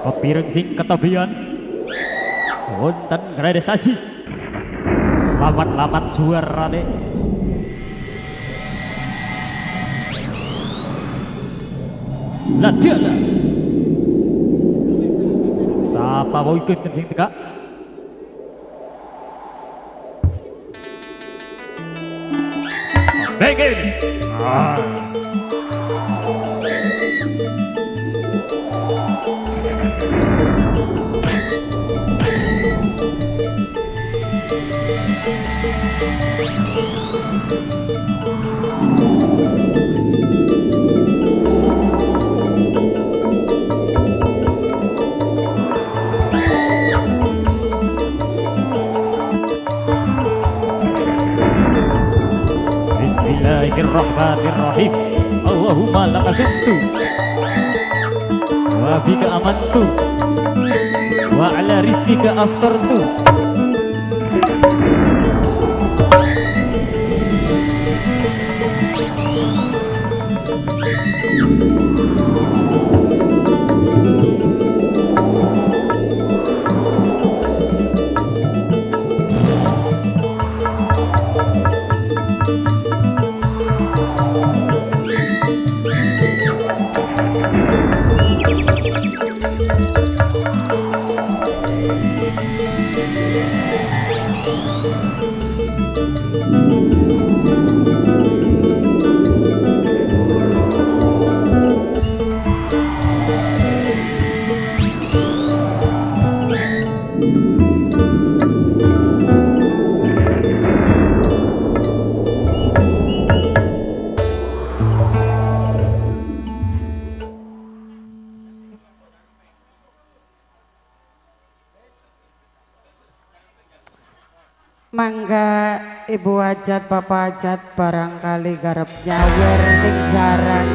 kepireng sing ketobian wonten gradasi lamat-lamat suara deh lah dia lah siapa mau ikut kencing teka begini Bismillahirrahmanirrahim. Allahumma lakasumtu wa bika amantu wa ala rizkika aftartu. Mangga ibu hajat bapak hajat barangkali garap nyawer ning jaran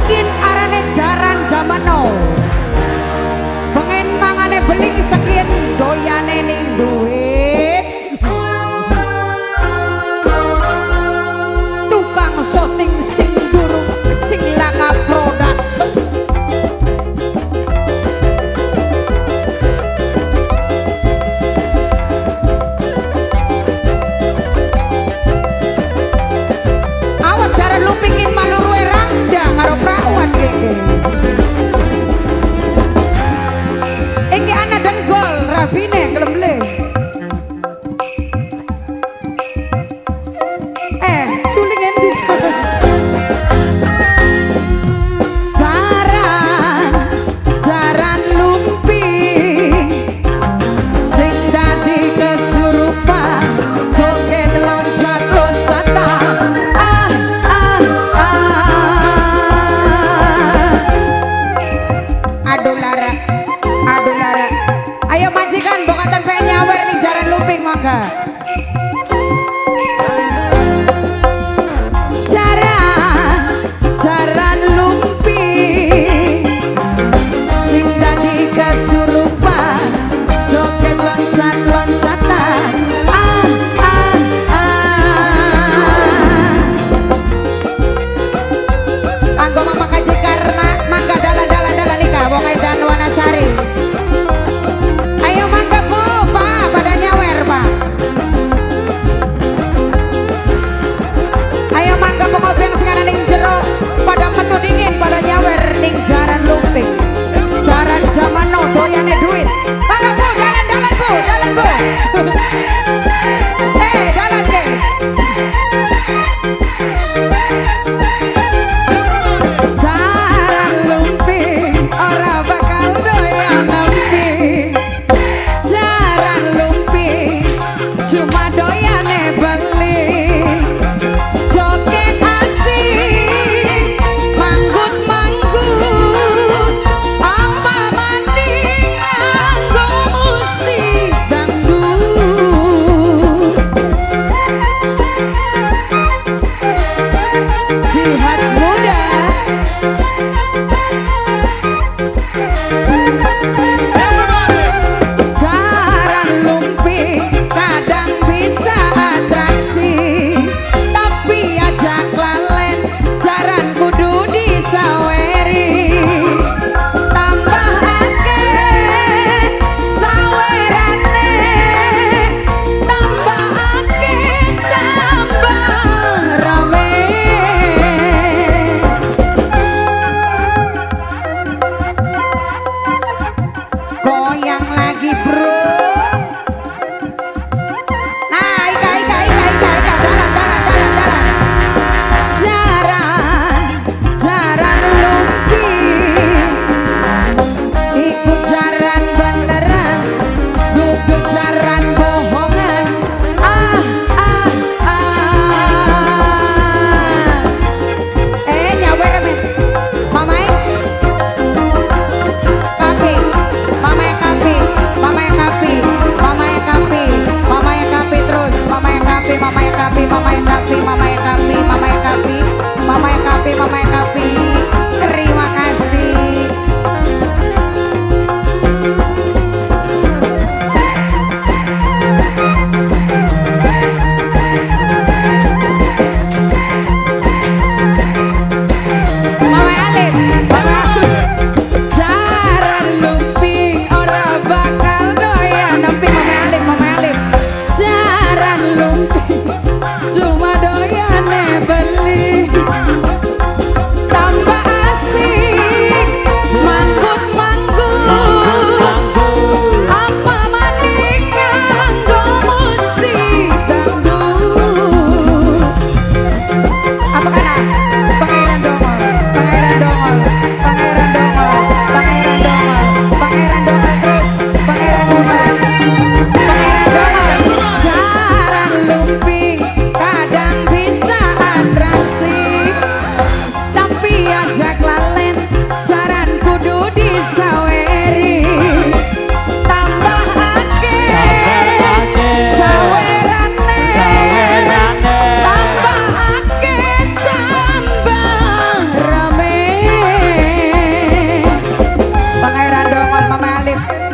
kin arane jaran zaman now pengen mangane beling sekian doyane ning duit tukang syuting sing durung sing laka production pingin malu ruwe rangda karo prawan keke iki ana denggol rabine glemble suling endi jaran lumping sing dadi kesurupan joget loncat-loncatan aduh lara ayo majikan bokatan pengen nyawer nih jaran lumping mangga jaran lumping sing dadi kesurupan joget loncat-loncatan anggo mama kaji karena mangga dalan-dalan nikah wong edan Wanasari. Ayo mangga Bu, Pak, pada nyawer Pak.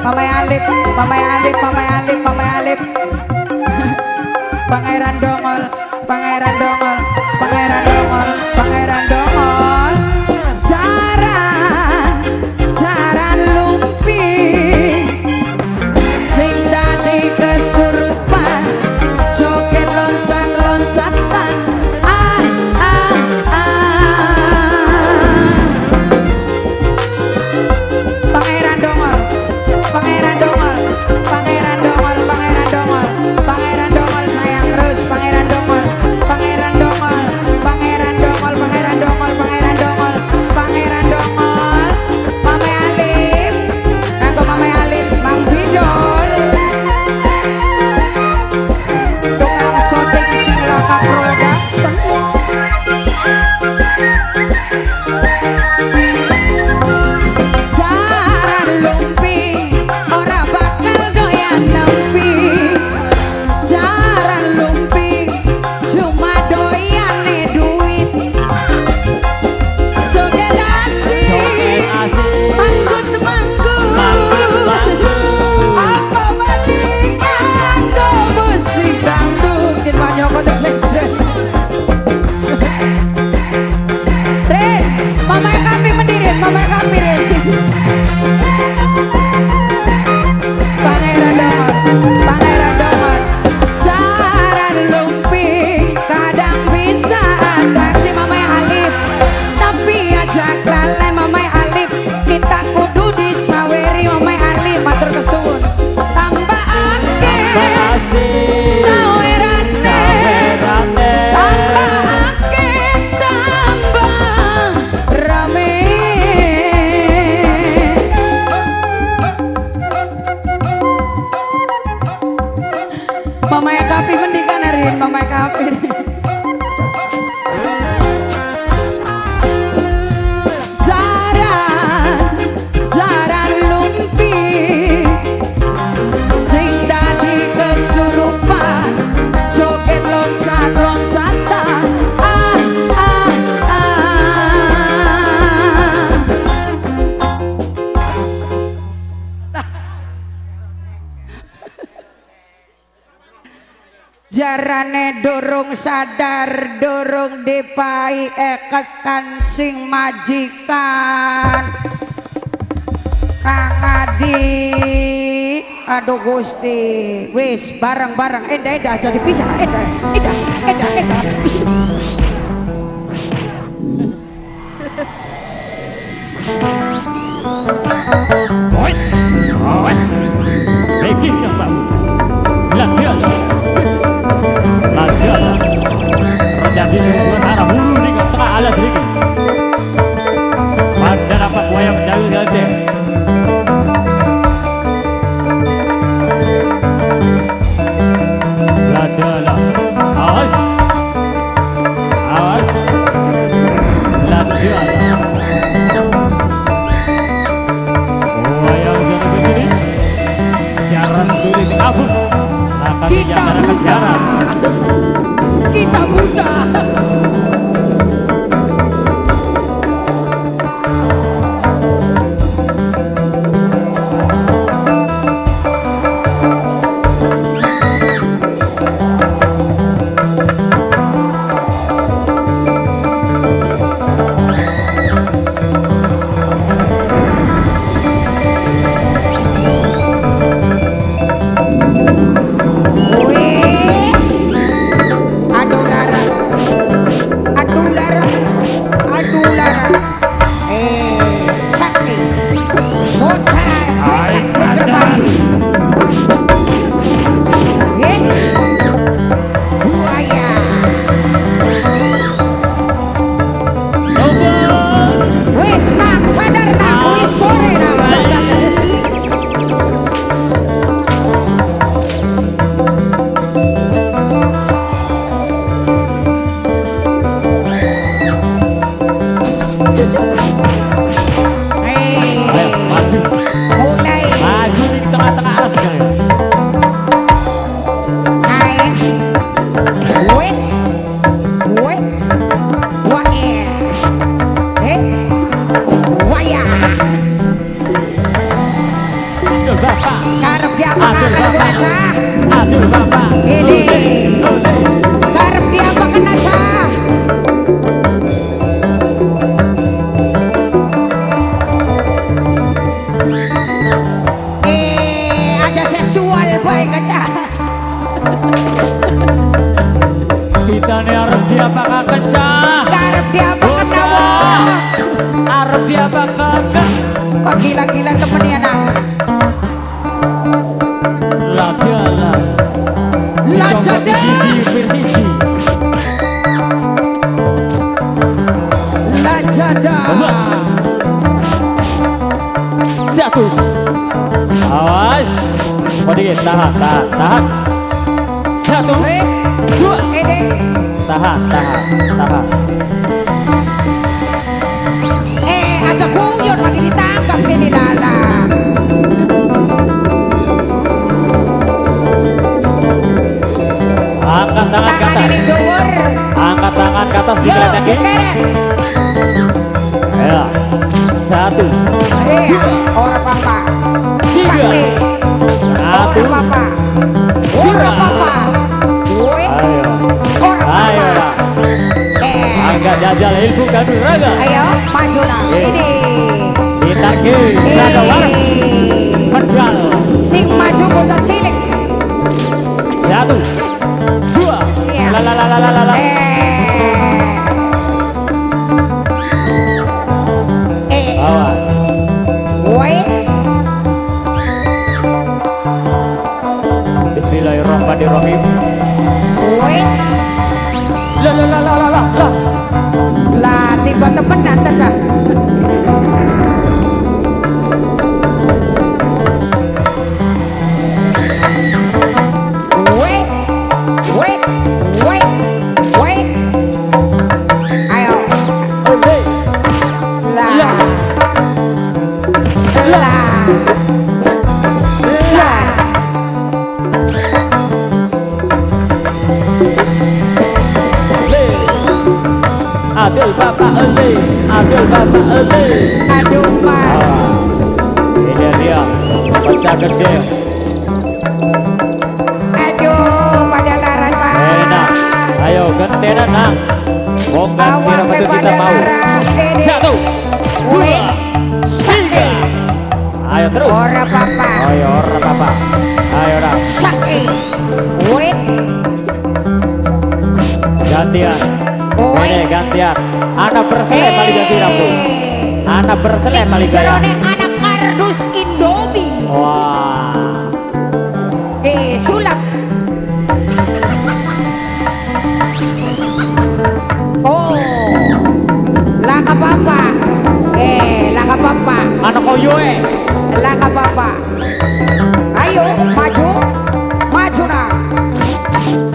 Mamai Alip, Mamai Alip, Mamai Alip, Mamai Alip. Pangeran Dongol, Pangeran Dongol, Pangeran Dongol, Pangeran Dongol. Jaran, jaran lumpi, sing dadi kesurupan, joget loncat-loncatan. Pangeran Dongol, Pangeran Dongol, Pangeran Dongol, Pangeran Dongol, Pangeran Dongol sayang terus, Pangeran Dongol, Pangeran Dongol, Pangeran Dongol, Pangeran Dongol, Pangeran Dongol, Pangeran Dongol, Mamai Alif, kanggo Mamai Alif, Mang Bidol, tukang syuting sing Laka Production. Jaran lumpi ora bakal doyan nempi, jaran lumpi cuma doyane duit. Joget asik, manggut apa banding kanggo musik dangdut kin banyak kotek sekjen. Mamai kami mendiri, mamai kami. Pangeran Dongol, Pangeran Dongol, jaran lumpi kadang bisa atraksi Mamai Alif, tapi ajak lalen Mamai Alif, kita kudu disaweri Mamai Alif, matur kesuwun. Tambah akeh, sawerane, tambah akeh, tambah rame. Mamai Kapi mendikan hari ini, Mamai Kapi. Jaran, jaran lumpi, sing dadi kesurupan, joget loncat-loncatan. Jarane durung sadar, durung dipai eketan sing majikan. Kang Adi, aduh Gusti, wis bareng-bareng, edah jadi pisah, edah. Baik, yang baru. Lagi ada. Terjadi hubungan arah hulu di tengah alas sedikit. Pada dapat wayang jalan nanti. Ladalah, awas, awas, ladalah. Wayang jalan begini, jaran dulu di abun. Kita buta. Wih, akan guna cah. Aduh bapak. Ini garap dia kena cah. Ada seksual baik cah. Kita nih arep dia bakal kencang. Garap dia kena wah. Arep dia bakal Kok gila-gila temen ya nak. Ladalah. Lajada. Lajada. Satu. Awas. Sedikit tahan. Satu. Dua. Ede. Tahan. Ada kuyon lagi ditangkap ini lala. Angkat tangan ke Tangan atas. ini dhuwur. Angkat tangan ke atas. Yo, Digerakkan. dikerek. Ya. Satu. Iya, ora papa. Tiga. Sakti. Satu. Ora papa. Ora papa. Woi, Ayo. ora Ayo. papa. Angkat jajal ilmu kanuraga. Ayo, maju nak. Ini. Ditarik. Raga waras. Pedal. Sing maju bocah cilik. Satu. Dua. Iya. La. Awas. Woi, Bismillahirrahmanirrahim. woi. La. Lah tiba temenan ta cah. Woi. Ayo. Lah. Adil bapak ele. Aduh, Pak. Ini dia. Pecah gede. Aduh, pada lara cah. Enak. Ayo gentenan nak. Bongkar Awak kira betul kita pada mau. lara. Satu. Woi. Tiga. Ayo terus. Ora papa. Ayo ora papa. Ayo dah. Sakti. Woi. Gantian. Woi. Ini gantian. Anak berseleh paling ganti rambut. Anak berseleh paling gaya. Jerone anak kardus Indomie. Wah. Sulap. Oh. Lah apa-apa. Lah apa-apa. Anak koyo Lah apa-apa. Ayo maju. Maju nak.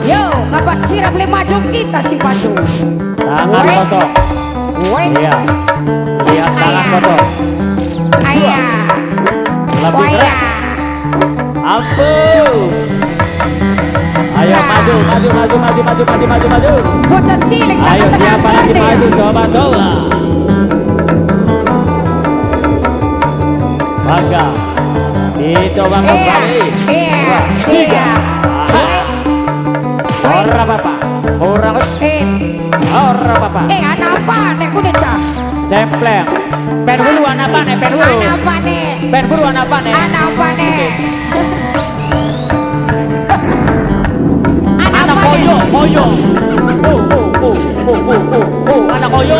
Yo, ngapa sirap le maju kita si maju. Tangan Woi. kosong. Woi. Iya. Lihat tangan Ayah. kosong. Ayah. Lebih keras. Waya. Ampun. Ayo Nah. maju. Bocah cilik tak Ayo tenang siapa lagi deh. maju coba. Bangga. Dicoba kembali. Iya. Dua, tiga. Aha. Woi. Ora apa-apa. Ora apa-apa. Anak apa nek kudu cah? Templeng. Pen bulu anak apa nih? Pen bulu. Anak apa nek? Pen bulu anak apa nih? Anak apa nek? Anak Anak apa koyo, nek? koyo. Anak koyo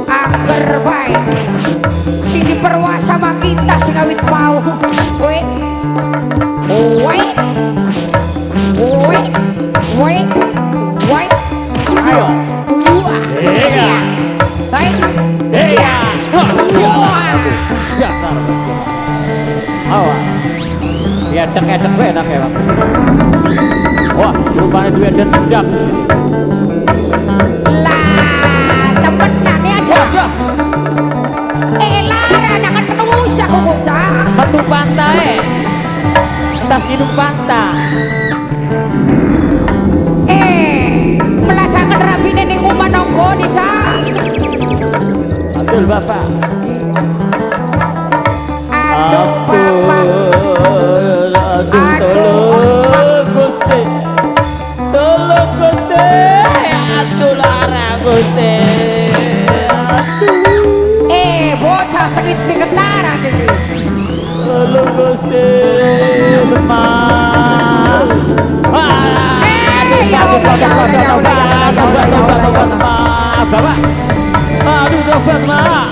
Angger bae. Si diperwa sama kita si kawit mau. Woi. Woi. Ayo. Iya. Baik. Iya. Semua. Dasar. Awas. Ya edek gue enak ya bang. Wah, rupanya duit dendam. Lah, temenan ya aja. Wajah. Lara jangan penuh aku bocah. Metu pantai. Tas hidup pantai. ning umanonggo di Cak. Betul Bapak. Aduh Bapak. Tolong Gusti. Tolong Gusti. Aduh lara Gusti. Bocah sengit di ketara gitu. Tolong Gusti. Semang. Ya Bapak. Aduh tobat Mak.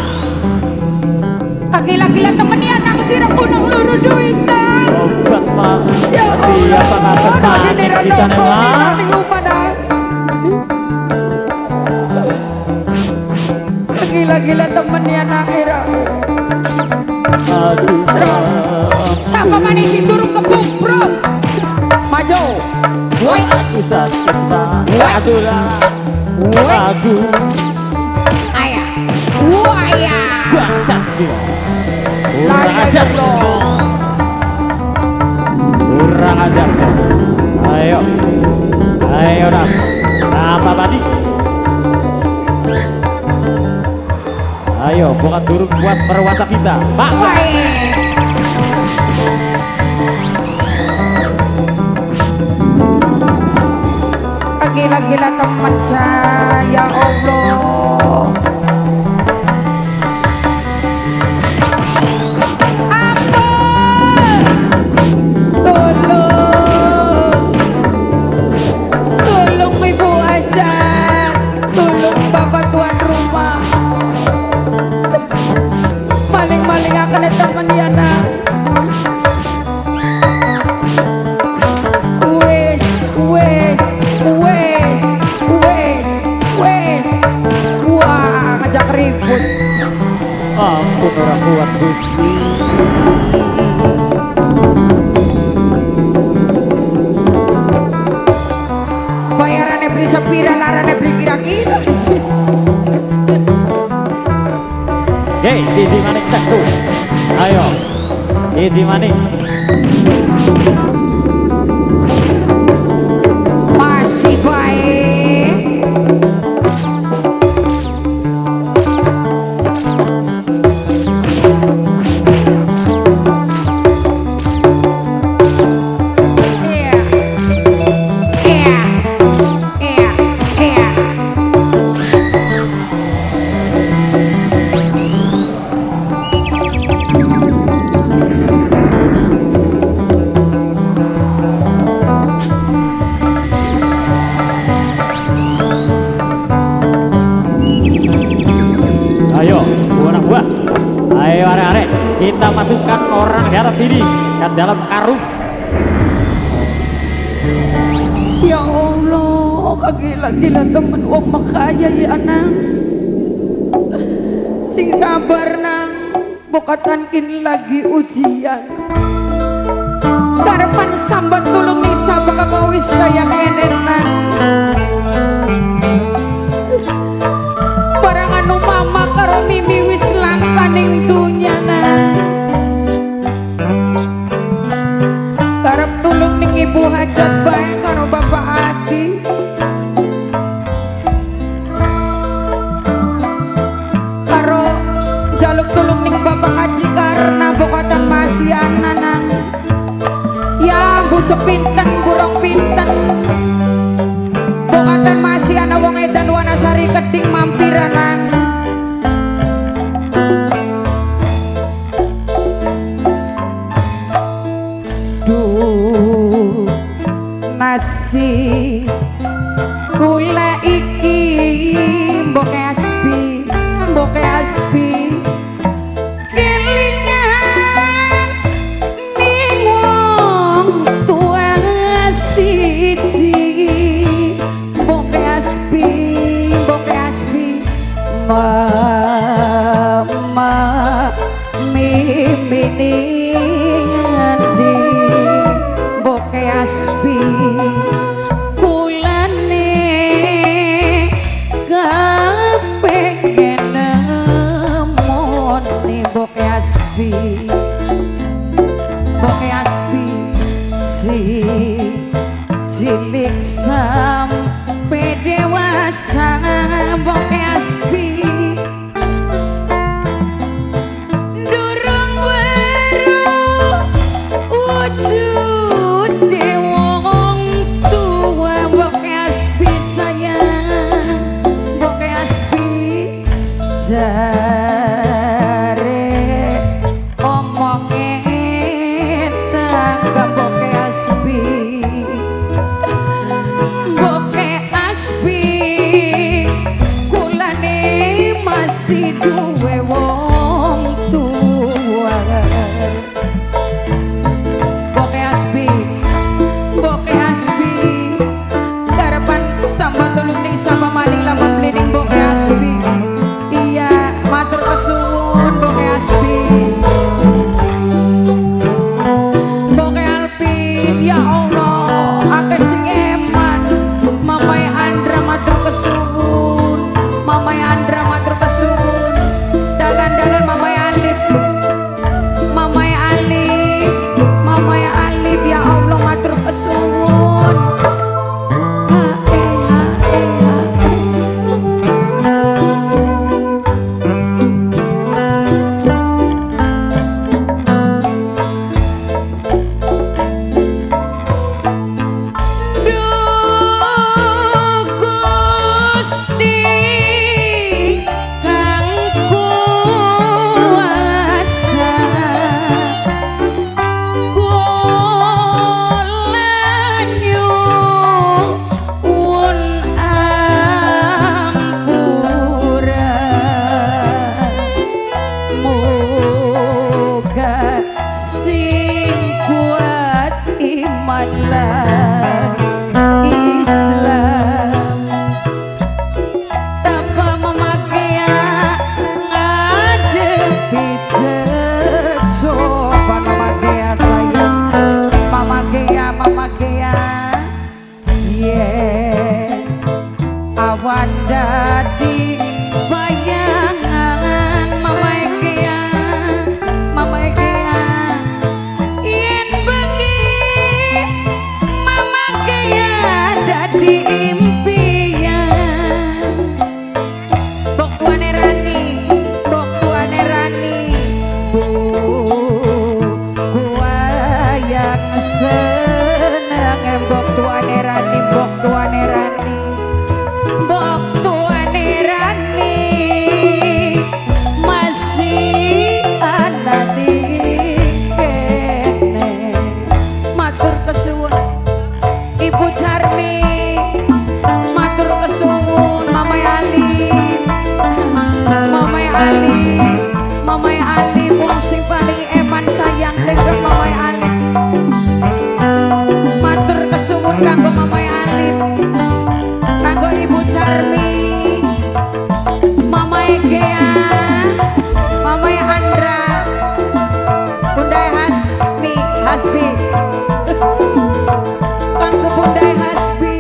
Gila-gila temennya anak sirah gunung luru duit dah. Tobat Mak. Ya Siapa Allah. kata Ini kita rondoko Mak? nanti lupa dah. Gila-gila temennya anak sirah. Aduh Siapa manis turun ke bro? Maju. Woi. Aduh sakit Mak. Aduh lah. Aduh. Ayah. Waya. Bangsat dia. Kurang ajar loh. Kurang ajar. Ayo. Ayo dah. Apa tadi? Ayo, bukan turun puas perwasa kita. Pak. Gila-gila teman saya, ya Allah. Tolong ibu aja, tolong bapak tuan rumah. Maling-maling akan teman ya nak. Wah, ngajak ribut. Ampun orang kuat Gusti. Bayarannya beli sepira, larannya beli kira-kira. Hei, Sidi Manik tes tuh. Ayo, Sidi Manik. Masih baik. Iya. Iya. Iya. Iya. Ayo, bu anak buah. Ayo arek-arek, kita masukkan orang garap ini ke dalam karung. Ya Allah, kagila-gila temen wong makaya ya anak. Sing sabar nang, bokatan kin lagi ujian. Karepan sambat tulung ning sapa kawis kaya kene nang. Barang anu mama karo mimi wis langkaning dunya nang. Karep tulung ning ibu hajat bae karo bapak Adi. Karo jaluk tulung ning bapak Haji karena bokatan masih nang. Ya bu sepinten burung pinten. Bokatan masih ana wong edan Wanasari Keding mampiran nang. Duh masih kula iki mboke aspi kelingan ning wong tua siji mboke aspi mama mimini ngandi mboke aspi kulane kepengen nemoni mboke aspi si cilik sam dewasa boke aspi durung weruh wujud wong tua boke aspi sayang boke aspi jare omongin tangga boke aspi masih duwe wong tua boke aspi garapan samba tulung sama manila memblining boke aspi iya matur kesuwun boke aspi boke alpin ya Allah akeh sing eman mamai Andra matur kesuwun mamai Andra matur kesuwun dalan-dalan mamai Alif mamai Alif ya Allah matur kesuwun Islam tanpa memakai ngadepi coba memakai sayang memakai yeah awan dadi bayangan memakai di impian bok tuane rani gua yang seneng bok tuane rani masih ada di kene matur kesuwun Ibu Charmi matur kesuwun Mamai Ali wong sing paling eman sayang dengkep Mamai Ali matur kesuwun kanggo Mamai Ali kanggo Ibu Charmi Mamai Gea Mamai Andra Bunda Hasbi kanggo Bunda Hasbi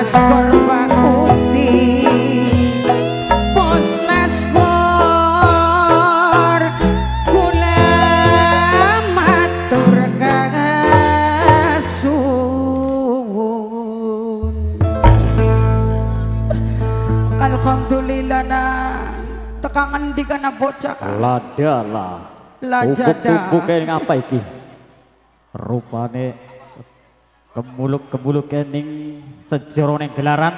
naskor pakuti pos naskor kula matur kasuwun alhamdulillah na tekan ngendi kana bocah ladalah lajada bukan ngapa iki rupane kemuluk kening sejero ning gelaran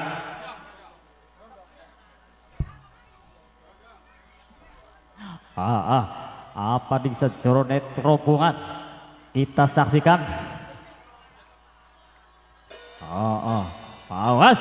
apa di sejero ning rombongan kita saksikan awas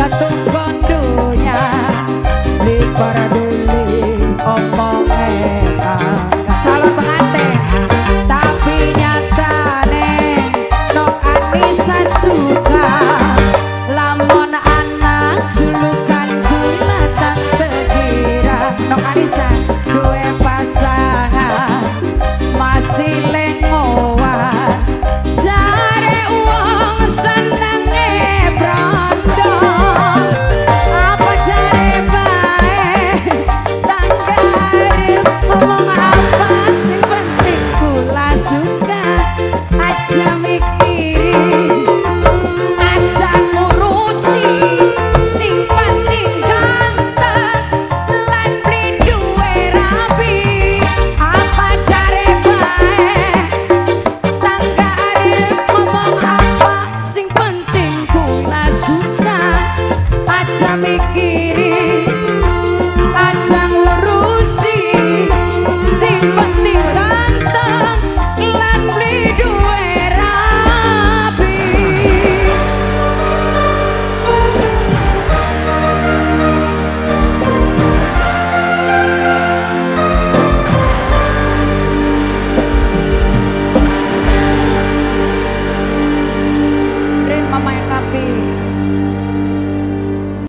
ketuk gondunya likur duli omongnya